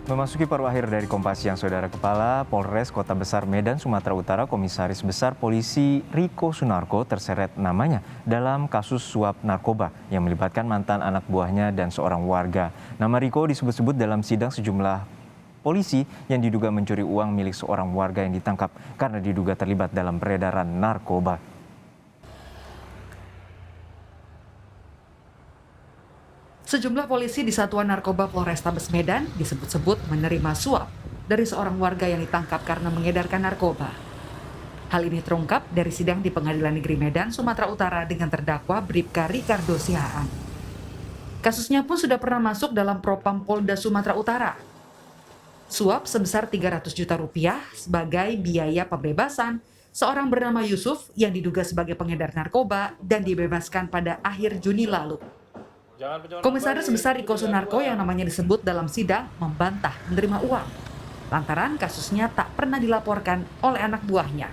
Memasuki paruh akhir dari Kompas Siang, Saudara. Kepala Polres Kota Besar Medan, Sumatera Utara, Komisaris Besar Polisi Riko Sunarko terseret namanya dalam kasus suap narkoba yang melibatkan mantan anak buahnya dan seorang warga. Nama Riko disebut-sebut dalam sidang sejumlah polisi yang diduga mencuri uang milik seorang warga yang ditangkap karena diduga terlibat dalam peredaran narkoba. Sejumlah polisi di Satuan Narkoba Polrestabes Medan disebut-sebut menerima suap dari seorang warga yang ditangkap karena mengedarkan narkoba. Hal ini terungkap dari sidang di Pengadilan Negeri Medan, Sumatera Utara dengan terdakwa Bribka Ricardo Sihaan. Kasusnya pun sudah pernah masuk dalam Propam Polda Sumatera Utara. Suap sebesar 300 juta rupiah sebagai biaya pembebasan seorang bernama Yusuf yang diduga sebagai pengedar narkoba dan dibebaskan pada akhir Juni lalu. Komisaris Besar Riko Sunarko yang namanya disebut dalam sidang membantah menerima uang lantaran kasusnya tak pernah dilaporkan oleh anak buahnya.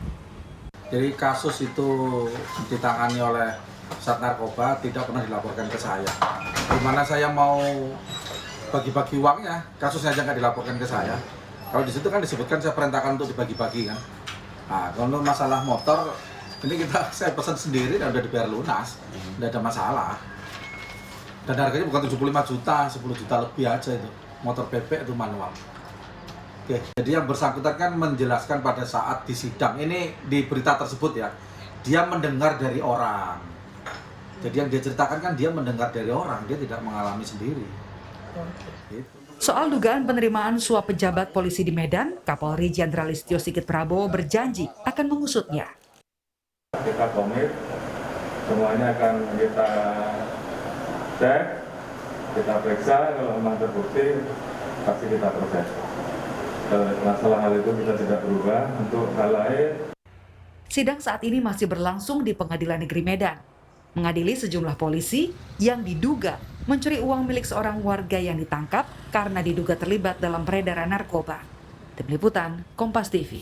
Jadi kasus itu ditangani oleh Sat Narkoba tidak pernah dilaporkan ke saya. Dimana saya mau bagi-bagi uangnya, kasusnya aja nggak dilaporkan ke saya. Kalau di situ kan disebutkan saya perintahkan untuk dibagi-bagi kan. Nah, kalau masalah motor ini saya pesan sendiri dan udah dibayar lunas, tidak ada masalah. Dan harganya bukan 75 juta, 10 juta lebih aja itu. Motor bebek itu manual. Oke, jadi yang bersangkutan kan menjelaskan pada saat di sidang, ini di berita tersebut ya, dia mendengar dari orang. Jadi yang dia ceritakan kan dia mendengar dari orang, dia tidak mengalami sendiri. Gitu. Soal dugaan penerimaan suap pejabat polisi di Medan, Kapolri Jenderal Listio Sigit Prabowo berjanji akan mengusutnya. Kita komit, semuanya akan kita cek, kita periksa, kalau memang terbukti pasti kita proses. Masalah hal itu kita tidak berubah untuk hal lain. Sidang saat ini masih berlangsung di Pengadilan Negeri Medan, mengadili sejumlah polisi yang diduga mencuri uang milik seorang warga yang ditangkap karena diduga terlibat dalam peredaran narkoba. Tim Liputan, Kompas TV.